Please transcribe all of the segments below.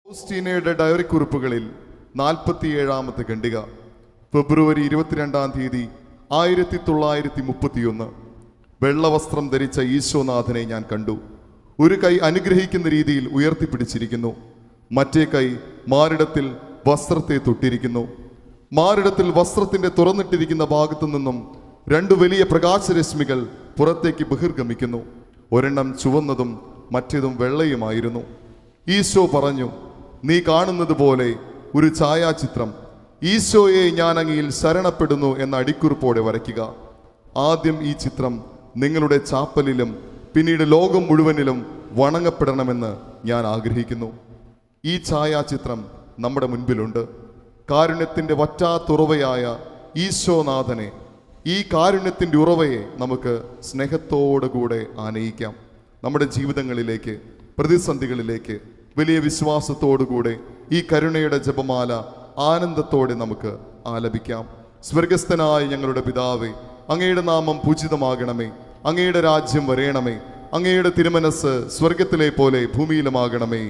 ഫൗസ്റ്റീനയുടെ diary കുറിപ്പുകളിൽ 47-ാമത്തെ ഖണ്ഡിക, ഫെബ്രുവരി 22 1931. വെള്ളവസ്ത്രം ധരിച്ച ഈശോനാഥനെ ഞാൻ കണ്ടു. ഒരു കൈ അനുഗ്രഹിക്കുന്ന രീതിയിൽ ഉയർത്തിപ്പിടിച്ചിരിക്കുന്നു, മറ്റേ കൈ മാറിടത്തിൽ വസ്ത്രത്തെ തൊട്ടിരിക്കുന്നു. മാറിടത്തിൽ വസ്ത്രത്തിന്റെ തുറന്നിട്ടിരിക്കുന്ന ഭാഗത്തു നിന്നും 2 വലിയ പ്രകാശരശ്മികൾ പുറത്തേക്ക് ബഹിർഗമിക്കുന്നു. ഒരെണ്ണം ചുവന്നതും മറ്റേതും വെള്ളയുമായിരുന്നു. ഈശോ പറഞ്ഞു, നീ കാണുന്നത് പോലെ ഒരു ഛായാചിത്രം ഈശോയെ ഞാൻ അങ്ങയിൽ ശരണപ്പെടുന്നു എന്ന അടിക്കുറിപ്പോടെ വരയ്ക്കുക. ആദ്യം ഈ ചിത്രം നിങ്ങളുടെ ചാപ്പലിലും പിന്നീട് ലോകം മുഴുവനിലും വണങ്ങപ്പെടണമെന്ന് ഞാൻ ആഗ്രഹിക്കുന്നു. ഈ ഛായാചിത്രം നമ്മുടെ മുൻപിലുണ്ട്. കാരുണ്യത്തിൻ്റെ വറ്റാത്തുറവയായ ഈശോനാഥനെ, ഈ കാരുണ്യത്തിൻ്റെ ഉറവയെ നമുക്ക് സ്നേഹത്തോടുകൂടെ ആനയിക്കാം. നമ്മുടെ ജീവിതങ്ങളിലേക്ക്, പ്രതിസന്ധികളിലേക്ക് വലിയ വിശ്വാസത്തോടുകൂടെ ഈ കരുണയുടെ ജപമാല ആനന്ദത്തോടെ നമുക്ക് ആലപിക്കാം. സ്വർഗസ്ഥനായ ഞങ്ങളുടെ പിതാവേ, അങ്ങയുടെ നാമം പൂജിതമാകണമേ, അങ്ങയുടെ രാജ്യം വരേണമേ, അങ്ങയുടെ തിരുമനസ് സ്വർഗത്തിലെ പോലെ ഭൂമിയിലുമാകണമേ.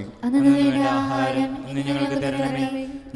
ആഹാരം ഇന്ന് ഞങ്ങൾക്ക് തരണമേ.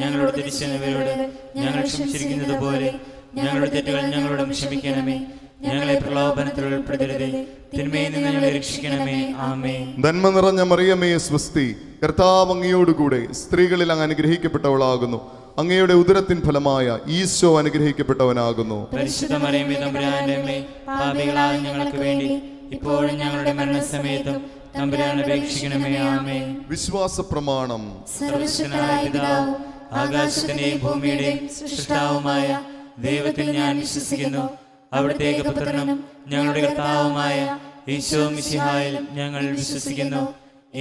ഞങ്ങളോട് തിരിച്ചവരോട് ഞങ്ങൾ ക്ഷമിച്ചിരിക്കുന്നത് പോലെ ഞങ്ങളുടെ തെറ്റുകൾ ഞങ്ങളോട് ക്ഷമിക്കണമേ. ഞങ്ങളെ പ്രലോഭനത്തിൽ ഉൾപ്പെടുത്തരുതേ, തിന്മയിൽ നിന്ന് ഞങ്ങളെ രക്ഷിക്കണമേ. ആമേൻ. നന്മ നിറഞ്ഞ മറിയമേ സ്വസ്തി, കർത്താവ് അങ്ങയോടുകൂടെ സ്ത്രീകളിൽ അങ്ങ് അനുഗ്രഹിക്കപ്പെട്ടവളാകുന്നു. അങ്ങയുടെ ഉദരത്തിൻ ഫലമായ ഈശോ അനുഗ്രഹിക്കപ്പെട്ടവനാകുന്നു. പരിശുദ്ധ മറിയമേ തമ്പുരാന്റെ അമ്മേ, പാപികളായ ഞങ്ങൾക്ക് വേണ്ടി ഇപ്പോഴും ഞങ്ങളുടെ മരണസമയത്തും തമ്പുരാനെ അപേക്ഷിക്കണമേ. ആമേൻ. വിശ്വാസ പ്രമാണം. സർവ്വശക്തനായ പിതാവും ആകാശത്തിന്റെയും ഭൂമിയുടെയും സൃഷ്ടാവുമായ ദൈവത്തിൽ ഞാൻ വിശ്വസിക്കുന്നു. അവിടുത്തെ ഏകപുത്രനും ഞങ്ങളുടെ കർത്താവുമായ ഈശോ മിശിഹായിൽ ഞങ്ങൾ വിശ്വസിക്കുന്നു.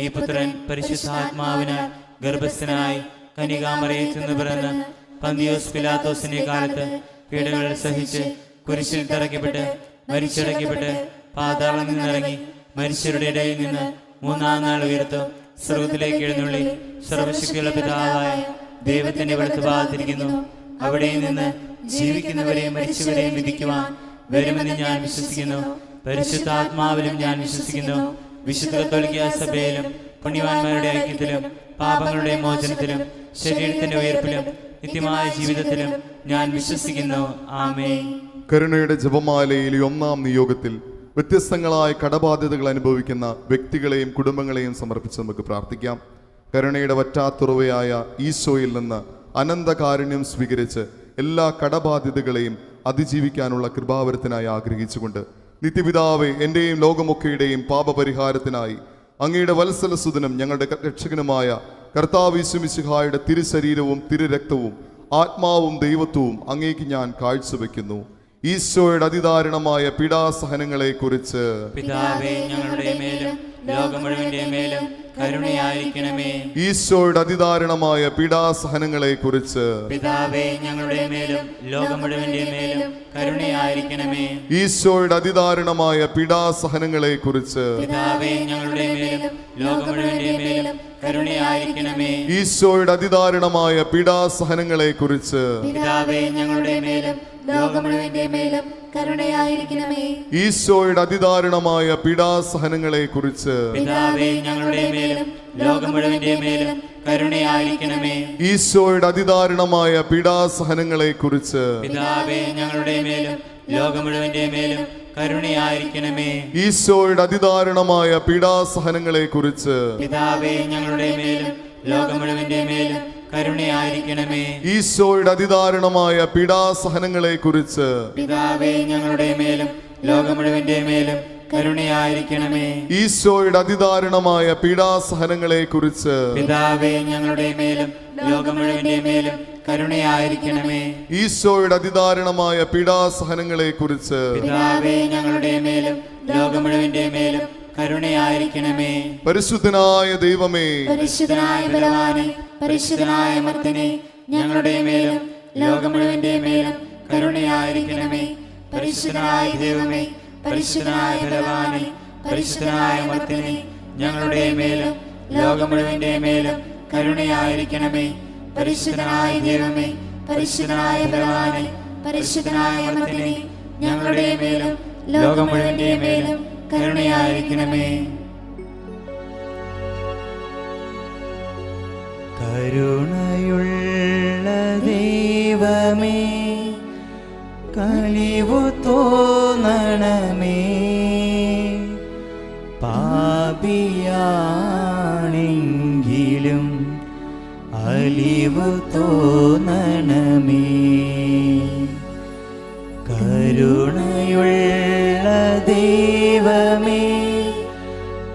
ഈ പുത്രൻ പരിശുദ്ധാത്മാവിനാൽ ഗർഭസ്ഥനായി കന്യകാമറിയത്തിൽ നിന്ന് പിറന്ന് പന്തിയോസ് പിലാത്തോസിന്റെ കാലത്ത് പീഡകൾ സഹിച്ച് കുരിശിൽ തറയ്ക്കപ്പെട്ട് മരിച്ചടക്കപ്പെട്ട് പാതാളത്തിൽ നിന്നിറങ്ങി മരിച്ചവരുടെ ഇടയിൽ നിന്ന് 3-ാം നാൾ ഉയർത്തു സ്വർഗത്തിലേക്ക് എഴുന്നള്ളി സർവശക്തിയുള്ള പിതാവായ ദൈവത്തിന്റെ വലത്തുഭാഗത്തിരിക്കുന്നു. അവിടെ നിന്ന് ജീവിക്കുന്നവരെയും മരിച്ചവരെയും വിധിക്കുവാൻ വരുമെന്ന് ഞാൻ വിശ്വസിക്കുന്നു. പരിശുദ്ധാത്മാവിലും ഞാൻ വിശ്വസിക്കുന്നു. വിശുദ്ധ കത്തോലിക്കാ സഭയിലും പുണ്യവാന്മാരുടെ ഐക്യത്തിലും പാപങ്ങളുടെ മോചനത്തിലും ശരീരത്തിന്റെ ഉയർപ്പിലും നിത്യമായ ജീവിതത്തിലും ഞാൻ വിശ്വസിക്കുന്നു. ആമേൻ. കരുണയുടെ ജപമാലയിൽ 1-ാം നിയോഗത്തിൽ വ്യത്യസ്തങ്ങളായ കടബാധ്യതകൾ അനുഭവിക്കുന്ന വ്യക്തികളെയും കുടുംബങ്ങളെയും സമർപ്പിച്ച് നമുക്ക് പ്രാർത്ഥിക്കാം. കരുണയുടെ വറ്റാത്തുറവയായ ഈശോയിൽ നിന്ന് അനന്തകാരുണ്യം സ്വീകരിച്ച് എല്ലാ കടബാധ്യതകളെയും അതിജീവിക്കാനുള്ള കൃപാവരത്തിനായി ആഗ്രഹിച്ചുകൊണ്ട്, നിത്യപിതാവേ, എൻ്റെയും ലോകമൊക്കെയുടെയും പാപപരിഹാരത്തിനായി അങ്ങയുടെ വത്സലസുതനും ഞങ്ങളുടെ രക്ഷകനുമായ കർത്താവ് യേശു മിശിഹായുടെ തിരുശരീരവും തിരുരക്തവും ആത്മാവും ദൈവത്വവും അങ്ങേക്ക് ഞാൻ കാഴ്ചവെക്കുന്നു. ഈശോയുടെ അതിദാരുണമായ പീഡാസഹനങ്ങളെ കുറിച്ച് പിതാവേ ഞങ്ങളുടെ മേലും ലോകം മുഴുവന്റെ മേലും കരുണയായിരിക്കണമേ. ഈശോയുടെ അതിദാരുണമായ പീഡാസഹനങ്ങളെ കുറിച്ച് പിതാവേ ഞങ്ങളുടെ മേലും ലോകം മുഴുവന്റെ മേലും കരുണയായിരിക്കണമേ. ഈശോയുടെ അതിദാരുണമായ പീഡാസഹനങ്ങളെ കുറിച്ച് പിതാവേ ഞങ്ങളുടെ മേലും ലോകം മുഴുവന്റെ മേലും കരുണയായിരിക്കണമേ. ഈശോയുടെ അതിദാരുണമായ പീഡാസഹനങ്ങളെ കുറിച്ച് പിതാവേ ഞങ്ങളുടെ മേലും ലോകം മുഴുവന്റെ മേലും കരുണയായിരിക്കണമേ. ഈശോയുടെ അതിദാരുണമായ പീഡാസഹനങ്ങളെ കുറിച്ച് പിതാവേ ഞങ്ങളുടെ മേലും ലോകം മുഴുവന്റെ മേലും കരുണയായിരിക്കണമേ. ഈശോയുടെ അതിദാരുണമായ പീഡാസഹനങ്ങളെ കുറിച്ച് പിതാവേ ഞങ്ങളുടെ മേലും ലോകം മുഴുവന്റെ മേലും കരുണയായിരിക്കണമേ. ഈശോയുടെ അതിദാരുണമായ പീഡാസഹനങ്ങളെ കുറിച്ച് പിതാവേ ഞങ്ങളുടെ മേലും ലോകം മുഴുവന്റെ മേലും കരുണയായിരിക്കണമേ. ഈശോയുടെ അതിദാരുണമായ പീഡാസഹനങ്ങളെ കുറിച്ച് പിതാവേ ഞങ്ങളുടെ മേലും ലോകം മുഴുവന്റെ മേലും കരുണയായിരിക്കണമേ. ഈശോയുടെ അതിദാരുണമായ പീഡാസഹനങ്ങളെ കുറിച്ച് പിതാവേ ഞങ്ങളുടെ മേലും ലോകം മുഴുവന്റെ മേലും കരുണയായിരിക്കണമേ. ഈശോയുടെ അതിദാരുണമായ പീഡാസഹനങ്ങളെ കുറിച്ച് പിതാവേ ഞങ്ങളുടെ മേലും ലോകം മുഴുവന്റെ മേലും കരുണയായിരിക്കണമേ. പരിശുദ്ധനായ ദൈവമേ, പരിശുദ്ധനായ ബലവാനേ, പരിശുദ്ധനായ മർത്യനേ, ഞങ്ങളുടെ മേലും ലോകം മുഴുവന്റെ മേലും കരുണയായിരിക്കണമേ. പരിശുദ്ധനായ ദൈവമേ, പരിശുദ്ധനായ ബലവാനേ, പരിശുദ്ധനായ മർത്യനേ, ഞങ്ങളുടെ മേലും ലോകം മുഴുവന്റെ മേലും കരുണയായിരിക്കണമേ. പരിശുദ്ധനായ ദൈവമേ, പരിശുദ്ധനായ ബലവാനേ, പരിശുദ്ധനായ മർത്യനേ, ഞങ്ങളുടെ മേലും ലോകം മുഴുവന്റെ മേലും കരുണയായിരിക്കണമേ. കരുണയുള്ള ദൈവമേ, കനിവു തോന്നണമേ. പാപിയാണെങ്കിലും അലിവു തോന്നണമേ. കരുണയുള്ള ദൈവമേ,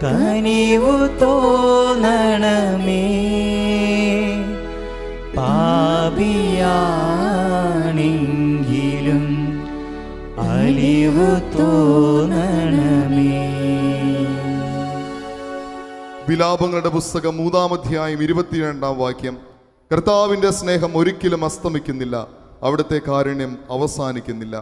കനിവു തോന്നണമേ. പാപിയാണെങ്കിലും അലിവു തോന്നണമേ. വിലാപങ്ങളുടെ പുസ്തകം 3-ാം അധ്യായം 22-ാം വാക്യം. കർത്താവിൻ്റെ സ്നേഹം ഒരിക്കലും അസ്തമിക്കുന്നില്ല, അവിടുത്തെ കാരുണ്യം അവസാനിക്കുന്നില്ല.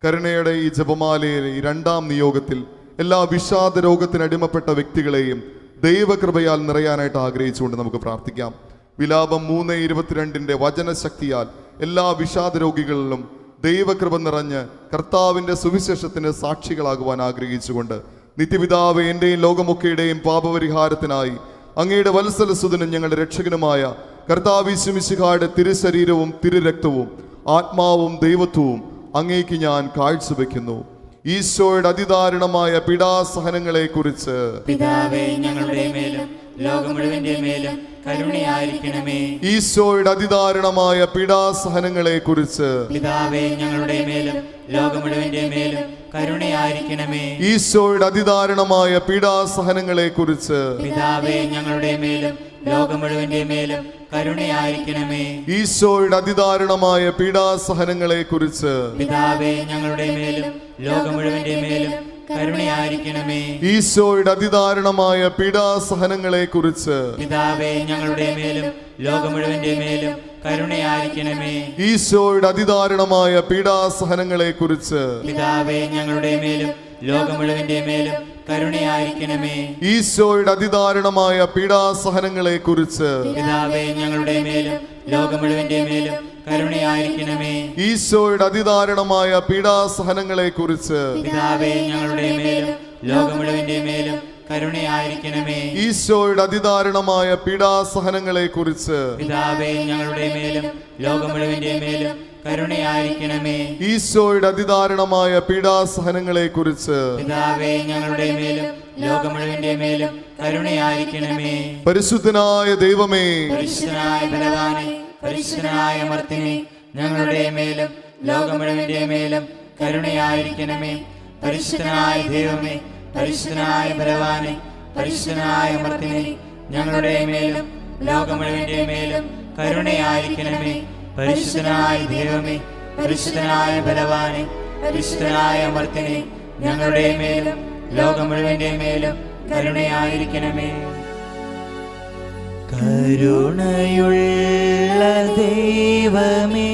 കരുണയുടെ ഈ ജപമാലയിലെ ഈ 2-ാം നിയോഗത്തിൽ എല്ലാ വിഷാദ രോഗത്തിനടിമപ്പെട്ട വ്യക്തികളെയും ദൈവകൃപയാൽ നിറയാനായിട്ട് ആഗ്രഹിച്ചുകൊണ്ട് നമുക്ക് പ്രാർത്ഥിക്കാം. വിലാപം 3:22 വചനശക്തിയാൽ എല്ലാ വിഷാദ രോഗികളിലും ദൈവകൃപ നിറഞ്ഞ് കർത്താവിൻ്റെ സുവിശേഷത്തിന് സാക്ഷികളാകുവാൻ ആഗ്രഹിച്ചുകൊണ്ട്, നിത്യപിതാവേ, എൻ്റെയും ലോകമൊക്കെയുടെയും പാപപരിഹാരത്തിനായി അങ്ങയുടെ വത്സലസുതനും ഞങ്ങളുടെ രക്ഷകനുമായ കർത്താവ് യേശു മിശിഹായുടെ തിരുശരീരവും തിരുരക്തവും ആത്മാവും ദൈവത്വവും അങ്ങേക്ക് ഞാൻ കാഴ്ചവെക്കുന്നു. ഈശോയുടെ അതിദാരുണമായ പീഡാസഹനങ്ങളെ കുറിച്ച് പിതാവേ, ഞങ്ങളുടെ മേലും ലോകം മുഴുവന്റെ മേലും കരുണയായിരിക്കണമേ. ഈശോയുടെ അതിദാരുണമായ പീഡാസഹനങ്ങളെ കുറിച്ച് പിതാവേ, ഞങ്ങളുടെ മേലും ലോകം മുഴുവന്റെ മേലും കരുണയായിരിക്കണമേ. ഈശോയുടെ അതിദാരുണമായ പീഡാസഹനങ്ങളെ കുറിച്ച് പിതാവേ, ഞങ്ങളുടെ മേലും ലോകം മുഴുവന്റെ മേലും കരുണയായിരിക്കണമേ. ഈശോയുടെ അതിദാരുണമായ പീഡാസഹനങ്ങളെ കുറിച്ച് പിതാവേ, ഞങ്ങളുടെ മേലും ലോകം മുഴുവന്റെ മേലും കരുണയായിരിക്കണമേ. ഈശോയുടെ അതിദാരുണമായ പീഡാസഹനങ്ങളെ കുറിച്ച് പിതാവേ, ഞങ്ങളുടെ മേലും ലോകം മുഴുവന്റെ മേലും കരുണയായിരിക്കണമേ. ഈശോയുടെ അതിദാരുണമായ പീഡാസഹനങ്ങളെ കുറിച്ച് പിതാവേ, ഞങ്ങളുടെ മേലും ലോകം മുഴുവന്റെ മേലും കരുണയായിരിക്കണമേ. ഈശോയുടെ അതിദാരുണമായ പീഡാസഹനങ്ങളെ കുറിച്ച് പിതാവേ, ഞങ്ങളുടെ മേലും ലോകം മുഴുവന്റെ മേലും കരുണയായിരിക്കണമേ. ഈശോയുടെ അതിദാരുണമായ പീഡാസഹനങ്ങളെ കുറിച്ച് പിതാവേ, ഞങ്ങളുടെ മേലും ലോകം മുഴുവന്റെ മേലും കരുണയായിരിക്കണമേ. ഈശോയുടെ അതിദാരുണമായ പീഡാസഹനങ്ങളെ കുറിച്ച് പിതാവേ, ഞങ്ങളുടെ മേലും ലോകം മുഴുവന്റെ മേലും കരുണയായിരിക്കണമേ. ഈശോയുടെ അതിദാരുണമായ പീഡാസഹനങ്ങളെ കുറിച്ച് പിതാവേ, ഞങ്ങളുടെ മേലും ലോകം മുഴുവന്റെ മേലും കരുണയായിരിക്കണമേ. പരിശുദ്ധനായ ദൈവമേ, പരിശുദ്ധനായ ബലവാനേ, പരിശുദ്ധനായ അമർത്തിനെ, ഞങ്ങളുടെ മേലും ലോകം മുഴുവന്റെ മേലും കരുണയായിരിക്കണമേ. പരിശുദ്ധനായ ദൈവമേ, പരിശുദ്ധനായ ബലവാനേ, പരിശുദ്ധനായ അമർത്തിനെ, ഞങ്ങളുടെ മേലും ലോകം മുഴുവന്റെ മേലും കരുണയായിരിക്കണമേ. പരിശുദ്ധനായ ദൈവമേ, പരിശുദ്ധനായ ബലവാനേ, പരിശുദ്ധനായ അമർത്തിനെ, ഞങ്ങളുടെ മേലും ലോകം മുഴുവന്റെ മേലും കരുണയായിരിക്കണമേ. കരുണയുള്ള ദൈവമേ,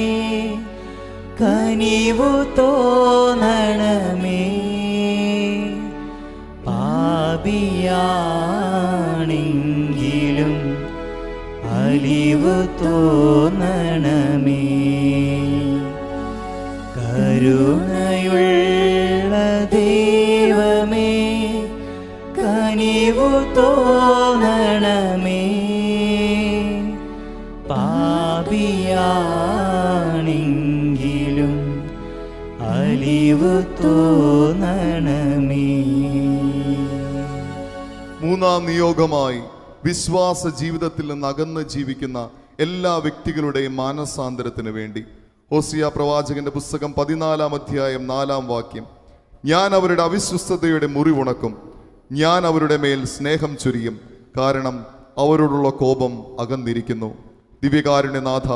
കനിവു തോന്നണമേ. പാപിയാണെങ്കിലും അലിവു തോന്നണമേ. കരുണയുള്ള ദൈവമേ, കനിവു തോന്നണമേ. പാപിയാണെങ്കിലും അലിവു തോന്നണമേ. 3-ാം നിയോഗമായി വിശ്വാസ ജീവിതത്തിൽ നിന്ന് അകന്ന് ജീവിക്കുന്ന എല്ലാ വ്യക്തികളുടെയും മാനസാന്തരത്തിന് വേണ്ടി ഹോസിയ പ്രവാചകന്റെ പുസ്തകം 14-ാം അധ്യായം 4-ാം വാക്യം. ഞാൻ അവരുടെ അവിശ്വസ്തതയുടെ മുറിവുണക്കും, ഞാൻ അവരുടെ മേൽ സ്നേഹം ചൊരിയും, കാരണം അവരോടുള്ള കോപം അകന്നിരിക്കുന്നു. ദിവ്യകാരുണ്യനാഥ,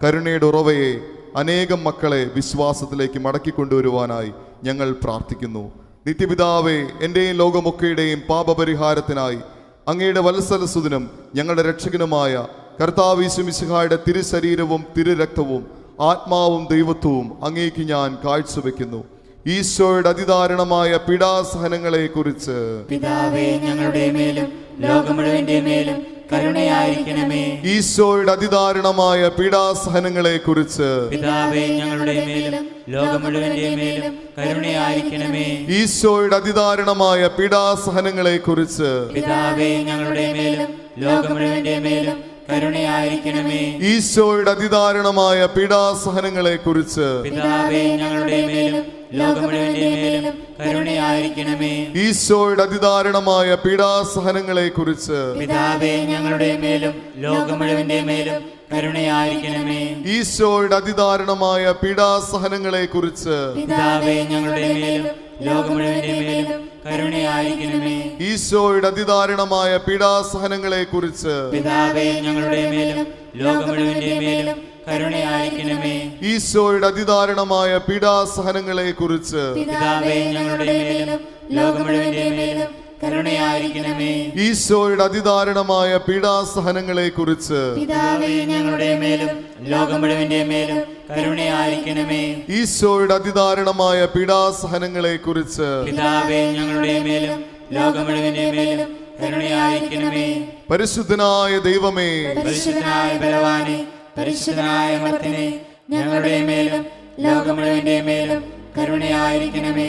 കരുണയുടെ ഉറവയെ, അനേകം മക്കളെ വിശ്വാസത്തിലേക്ക് മടക്കിക്കൊണ്ടുവരുവാനായി ഞങ്ങൾ പ്രാർത്ഥിക്കുന്നു. നിത്യപിതാവേ, എൻ്റെയും ലോകമൊക്കെയുടെയും പാപപരിഹാരത്തിനായി അങ്ങയുടെ വത്സലസുതനും ഞങ്ങളുടെ രക്ഷകനുമായ കർത്താവ് യേശു മിശിഹായുടെ തിരുശരീരവും തിരുരക്തവും ആത്മാവും ദൈവത്വവും അങ്ങേക്ക് ഞാൻ കാഴ്ചവെക്കുന്നു. ഈശോയുടെ അതിദാരുണമായ പീഡാസഹനങ്ങളെ കുറിച്ച് പിതാവേ, ഞങ്ങളുടെ മേലും ലോകം മുഴുവന്റെ മേലും കരുണയായിരിക്കണമേ. ഈശോയുടെ അതിദാരുണമായ പീഡാസഹനങ്ങളെ കുറിച്ച് പിതാവേ ഞങ്ങളുടെ മേലും ലോകം മുഴുവന്റെ മേലും കരുണയായിരിക്കണമേ. ഈശോയുടെ അതിദാരുണമായ പീഡാസഹനങ്ങളെ കുറിച്ച് പിതാവേ ഞങ്ങളുടെ മേലും ലോകം മുഴുവന്റെ മേലും കരുണയായിരിക്കണമേ. ഈശോയുടെ അതിദാരുണമായ പീഡാസഹനങ്ങളെ കുറിച്ച് പിതാവേ ഞങ്ങളുടെ മേലും ലോകം മുഴുവന്റെ മേലും കരുണയായിരിക്കണമേ. ഈശോയുടെ അതിദാരുണമായ പീഡാസഹനങ്ങളെ കുറിച്ച് പിതാവേ ഞങ്ങളുടെ മേലും ലോകം മുഴുവന്റെ മേലും കരുണയായിരിക്കണമേ. ഈശോയുടെ അതിദാരുണമായ പീഡാസഹനങ്ങളെ കുറിച്ച് പിതാവേ ഞങ്ങളുടെ മേലും ലോകം മുഴുവന്റെ മേലും കരുണയായിരിക്കണമേ. ഈശോയുടെ അതിദാരുണമായ പീഡാസഹനങ്ങളെ കുറിച്ച് പിതാവേ ഞങ്ങളുടെ മേലും ലോകം മുഴുവന്റെ മേലും കരുണയായിരിക്കണമേ. ഈശോയുടെ അതിദാരുണമായ പീഡാസഹനങ്ങളെ കുറിച്ച് പിതാവേ ഞങ്ങളുടെ മേലും ലോകം മുഴുവന്റെ മേലും കരുണയായിരിക്കണമേ. ഈശോയുടെ അതിദാരുണമായ പീഡാസഹനങ്ങളെ കുറിച്ച് പിതാവേ ഞങ്ങളുടെ മേലും ലോകം മുഴുവന്റെ മേലും കരുണയായിരിക്കണമേ. ഈശോയുടെ അതിദാരുണമായ പീഡാസഹനങ്ങളെ കുറിച്ച് പിതാവേ ഞങ്ങളുടെ മേലും ലോകം മുഴുവന്റെ മേലും കരുണയായിരിക്കണമേ. പരിശുദ്ധനായ ദൈവമേ, പരിശുദ്ധനായ ബലവാനെ, പരിശുദ്ധനായ അമർത്തിനെ, ഞങ്ങളുടെ മേലും ലോകം മുഴുവന്റെ മേലും കരുണയായിരിക്കണമേ.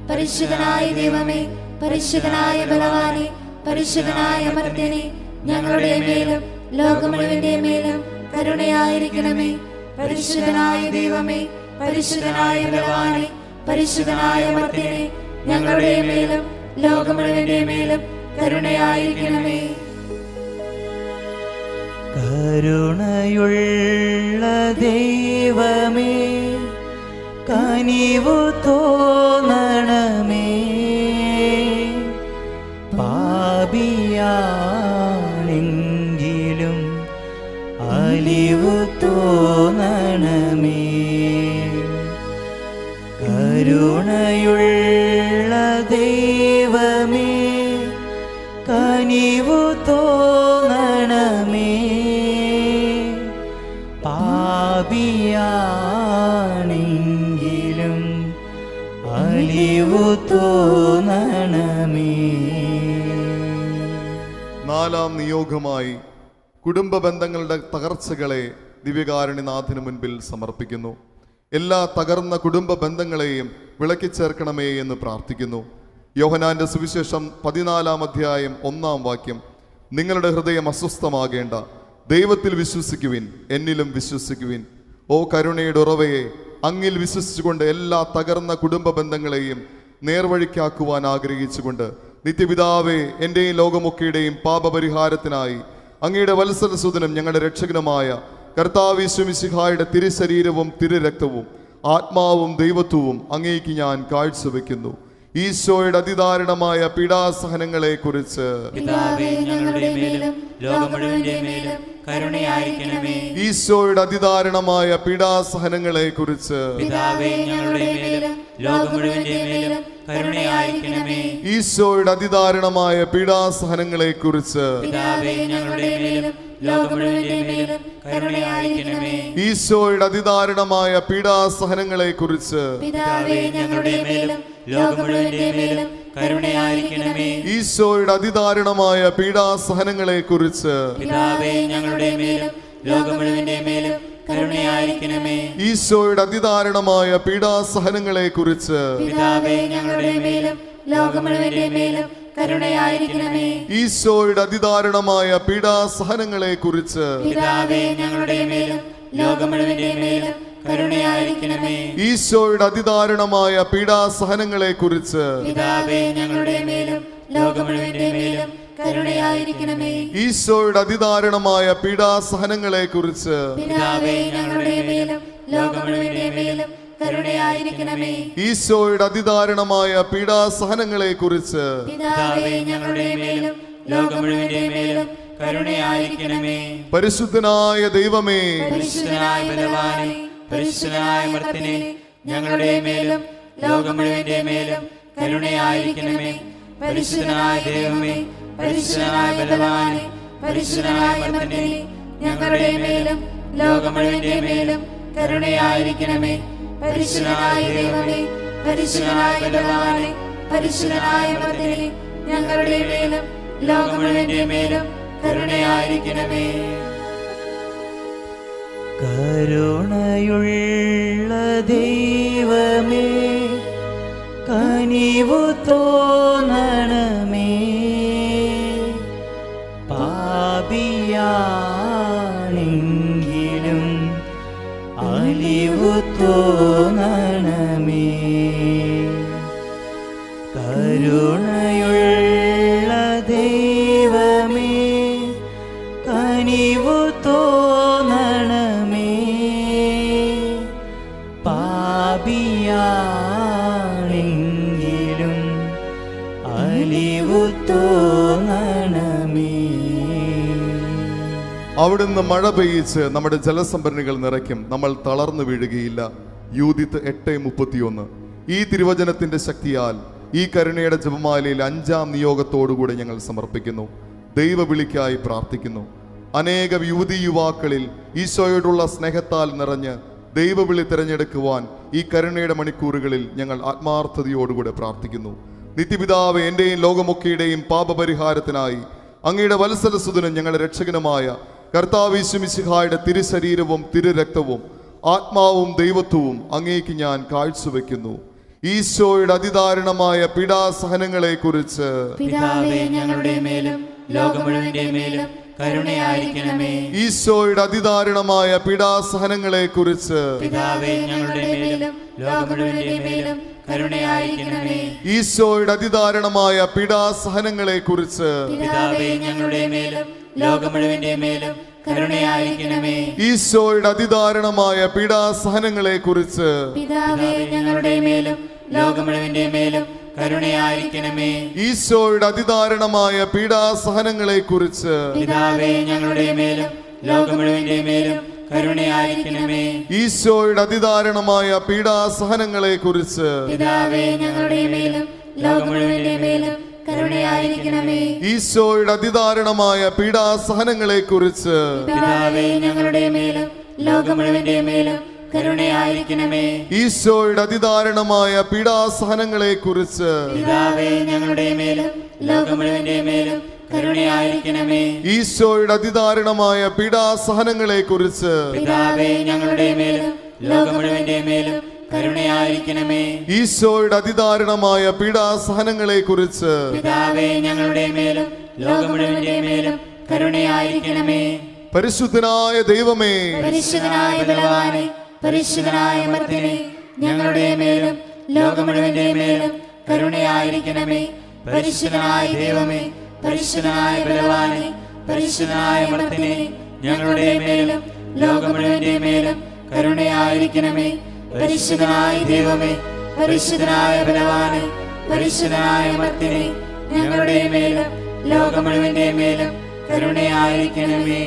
പരിശുദ്ധനായ ദൈവമേ, പരിശുദ്ധനായ ബലവാനെ, പരിശുദ്ധനായ അമർത്തിനെ, ഞങ്ങളുടെ മേലും ലോകം മുഴുവന്റെ മേലും കരുണയായിരിക്കണമേ. പരിശുദ്ധനായ ദൈവമേ, പരിശുദ്ധനായ ബലവാനെ, പരിശുദ്ധനായ അമർത്തിനെ, ഞങ്ങളുടെ മേലും ലോകം മുഴുവന്റെ മേലും കരുണയായിരിക്കണമേ. കരുണയുള്ള ദൈവമേ, കനിവു തോന്നണമേ. പാപിയാണെങ്കിലും അലിവു തോന്നണമേ. കരുണയുള്ള ദൈവമേ, കനിവു തോന്നണമേ. പാപിയാണെങ്കിലും അലിവു തോന്നണമേ. നാലാം നിയോഗമായി കുടുംബ ബന്ധങ്ങളുടെ തകർച്ചകളെ ദിവ്യകാരുണ്യനാഥന് മുൻപിൽ സമർപ്പിക്കുന്നു. എല്ലാ തകർന്ന കുടുംബ ബന്ധങ്ങളെയും വിളക്കി ചേർക്കണമേ എന്ന് പ്രാർത്ഥിക്കുന്നു. യോഹന്നാന്റെ സുവിശേഷം 14-ാം അധ്യായം 1-ാം വാക്യം, നിങ്ങളുടെ ഹൃദയം അസ്വസ്ഥമാകേണ്ട, ദൈവത്തിൽ വിശ്വസിക്കുവിൻ, എന്നിലും വിശ്വസിക്കുവിൻ. ഓ കരുണയുടെ ഉറവയെ, അങ്ങിൽ വിശ്വസിച്ചുകൊണ്ട് എല്ലാ തകർന്ന കുടുംബ ബന്ധങ്ങളെയും നേർവഴിക്കാക്കുവാൻ ആഗ്രഹിച്ചുകൊണ്ട് നിത്യപിതാവേ, എൻ്റെയും ലോകമൊക്കെയുടെയും പാപപരിഹാരത്തിനായി അങ്ങയുടെ വത്സലസുതനും ഞങ്ങളുടെ രക്ഷകനുമായ കർത്താവ് യേശു മിശിഹായുടെ തിരുശരീരവും തിരുരക്തവും ആത്മാവും ദൈവത്വവും അങ്ങേക്ക് ഞാൻ കാഴ്ചവെക്കുന്നു. ഈശോയുടെ അതിദാരുണമായ പീഡാസഹനങ്ങളെ കുറിച്ച് പിതാവേ ഞങ്ങളുടെ മേലും ലോകം മുഴുവന്റെ മേലും കരുണയായിരിക്കണമേ. ഈശോയുടെ അതിദാരുണമായ പീഡാസഹനങ്ങളെ കുറിച്ച് പിതാവേ ഞങ്ങളുടെ മേലും ലോകം മുഴുവന്റെ മേലും കരുണയായിരിക്കണമേ. ഈശോയുടെ അതിദാരുണമായ പീഡാസഹനങ്ങളെ കുറിച്ച് പിതാവേ ഞങ്ങളുടെ മേലും ലോകം മുഴുവന്റെ മേലും കരുണയായിരിക്കണമേ. ഈശോയുടെ അതിദാരുണമായ പീഡാസഹനങ്ങളെ കുറിച്ച് പിതാവേ ഞങ്ങളുടെ മേലും ലോകം മുഴുവന്റെ മേലും കരുണയായിരിക്കണമേ. ഈശോയുടെ അതിദാരുണമായ പീഡാസഹനങ്ങളെ കുറിച്ച് പിതാവേ ഞങ്ങളുടെ മേലും ലോകം മുഴുവന്റെ മേലും കരുണയായിരിക്കണമേ. ഈശോയുടെ അതിദാരുണമായ പീഡാസഹനങ്ങളെ കുറിച്ച് പിതാവേ ഞങ്ങളുടെ മേലും ലോകം മുഴുവന്റെ മേലും കരുണയായിരിക്കണമേ. ഈശോയുടെ അതിദാരുണമായ പീഡാസഹനങ്ങളെ കുറിച്ച് പിതാവേ ഞങ്ങളുടെ മേലും ലോകം മുഴുവന്റെ മേലും കരുണയായിരിക്കണമേ. ഈശോയുടെ അതിദാരുണമായ പീഡാസഹനങ്ങളെ കുറിച്ച് പിതാവേ ഞങ്ങളുടെ മേലും ലോകം മുഴുവന്റെ മേലും കരുണയായിരിക്കണമേ. ഈശോയുടെ അതിദാരുണമായ പീഡാസഹനങ്ങളെ കുറിച്ച് പിതാവേ ഞങ്ങളുടെ മേലും ലോകം മുഴുവന്റെ മേലും കരുണയായിരിക്കണമേ. ഈശോയുടെ അതിദാരുണമായ പീഡാസഹനങ്ങളെ കുറിച്ച് പിതാവേ ഞങ്ങളുടെ മേലും ലോകം മുഴുവന്റെ മേലും കരുണയായിരിക്കണമേ. പരിശുദ്ധനായ ദൈവമേ, പരിശുദ്ധനായ ബലവാനെ, പരിശുദ്ധനായ അമർത്തിനെ, ഞങ്ങളുടെ മേലും ലോകം മുഴുവന്റെ മേലും കരുണയായിരിക്കണമേ. പരിശുദ്ധനായ ദൈവമേ, പരിശുദ്ധനായ ബലവാനെ, പരിശുദ്ധനായ അമർത്തിനെ, ഞങ്ങളുടെ മേലും ലോകം മുഴുവന്റെ മേലും കരുണയായിരിക്കണമേ. പരിശുദ്ധനായ ദൈവമേ, പരിശുദ്ധനായ ബലവാനെ, പരിശുദ്ധനായ അമർത്തിനെ, ഞങ്ങളുടെ മേലും ലോകം മുഴുവന്റെ മേലും കരുണയായിരിക്കണമേ. കരുണയുള്ള ദൈവമേ കനിവു തോന്നണമേ. പാപിയാണെങ്കിലും അലിവു തോന്നണമേ. കരുണയുള്ള ദൈവമേ കനിവു തോന്നണമേ. പാപിയാണെങ്കിലും അലിവു തോന്നണമേ. അവിടുന്ന് മഴ പെയ്യിച്ച് നമ്മുടെ ജലസംഭരണികൾ നിറയ്ക്കും, നമ്മൾ തളർന്നു വീഴുകയില്ല. യൂദിത്ത് 8:31. ഈ തിരുവചനത്തിന്റെ ശക്തിയാൽ ഈ കരുണയുടെ ജപമാലയിൽ 5ാം നിയോഗത്തോടുകൂടി ഞങ്ങൾ സമർപ്പിക്കുന്നു. ദൈവവിളിക്കായി പ്രാർത്ഥിക്കുന്നു. അനേക യുവതി യുവാക്കളിൽ ഈശോയോടുള്ള സ്നേഹത്താൽ നിറഞ്ഞ് ദൈവവിളി തിരഞ്ഞെടുക്കുവാൻ ഈ കരുണയുടെ മണിക്കൂറുകളിൽ ഞങ്ങൾ ആത്മാർത്ഥതയോടുകൂടെ പ്രാർത്ഥിക്കുന്നു. നിത്യപിതാവ്, എൻ്റെയും ലോകമൊക്കെയുടെയും പാപപരിഹാരത്തിനായി അങ്ങയുടെ വത്സലസുതനും ഞങ്ങളുടെ രക്ഷകനുമായ കർത്താവ് യേശു മിശിഹായുടെ തിരുശരീരവും തിരുരക്തവും ആത്മാവും ദൈവത്വവും അങ്ങേക്ക് ഞാൻ കാഴ്ചവെക്കുന്നു. ഈശോയുടെ അതിദാരുണമായ പീഡാസഹനങ്ങളെ കുറിച്ച് പിതാവേ, ഞങ്ങളുടെ മേലും ലോകം മുഴുവന്റെ മേലും കരുണയായിരിക്കണമേ. ഈശോയുടെ അതിദാരുണമായ പീഡാസഹനങ്ങളെ കുറിച്ച് പിതാവേ, ഞങ്ങളുടെ മേലും ലോകം മുഴുവന്റെ മേലും കരുണയായിരിക്കണമേ. ഈശോയുടെ അതിദാരുണമായ പീഡാസഹനങ്ങളെ കുറിച്ച് പിതാവേ, ഞങ്ങളുടെ മേലും ലോകം മുഴുവന്റെ മേലും കരുണയായിരിക്കണമേ. ഈശോയുടെ അതിദാരുണമായ പീഡാസഹനങ്ങളെ കുറിച്ച് പിതാവേ, ഞങ്ങളുടെ മേലും ലോകം മുഴുവന്റെ മേലും കരുണയായിരിക്കണമേ. ഈശോയുടെ അതിദാരുണമായ പീഡാസഹനങ്ങളെ കുറിച്ച് പിതാവേ, ഞങ്ങളുടെ മേലും ലോകം മുഴുവന്റെ മേലും കരുണയായിരിക്കണമേ. ഈശോയുടെ അതിദാരുണമായ പീഡാസഹനങ്ങളെ കുറിച്ച് പിതാവേ, ഞങ്ങളുടെ മേലും ലോകം മുഴുവന്റെ മേലും കരുണയായിരിക്കണമേ. ഈശോയുടെ അതിദാരുണമായ പീഡാസഹനങ്ങളെ കുറിച്ച് പിതാവേ, ഞങ്ങളുടെ മേലും ലോകം മുഴുവന്റെ മേലും കരുണയായിരിക്കണമേ. ഈശോയുടെ അതിദാരുണമായ പീഡാസഹനങ്ങളെ കുറിച്ച് പിതാവേ, ഞങ്ങളുടെ മേലും ലോകം മുഴുവന്റെ മേലും കരുണയായിരിക്കണമേ. ഈശോയുടെ അതിദാരുണമായ പീഡാസഹനങ്ങളെ കുറിച്ച് പിതാവേ, ഞങ്ങളുടെ മേലും ലോകം മുഴുവന്റെ മേലും കരുണയായിരിക്കണമേ. ഈശോയുടെ അതിദാരുണമായ പീഡാസഹനങ്ങളെ കുറിച്ച് പിതാവേ, ഞങ്ങളുടെ മേലും ലോകം മുഴുവന്റെ മേലും കരുണയായിരിക്കണമേ. പരിശുദ്ധനായ ദൈവമേ, പരിശുദ്ധനായ ബലവാനേ, പരിശുദ്ധനായ അമർത്യനേ, ഞങ്ങളുടെ മേലും ലോകം മുഴുവന്റെ മേലും കരുണയായിരിക്കണമേ. പരിശുദ്ധനായ ദൈവമേ, പരിശുദ്ധനായ ബലവാനേ, പരിശുദ്ധനായ അമർത്യനേ, ഞങ്ങളുടെ മേലും ലോകം മുഴുവന്റെ മേലും കരുണയായിരിക്കണമേ. പരിശുദ്ധനായ ദൈവമേ, പരിശുദ്ധനായ ബലവാനേ, പരിശുദ്ധനായ അമർത്യനേ, ഞങ്ങളുടെ മേലും ലോകം മുഴുവന്റെ മേലും കരുണയായിരിക്കണമേ.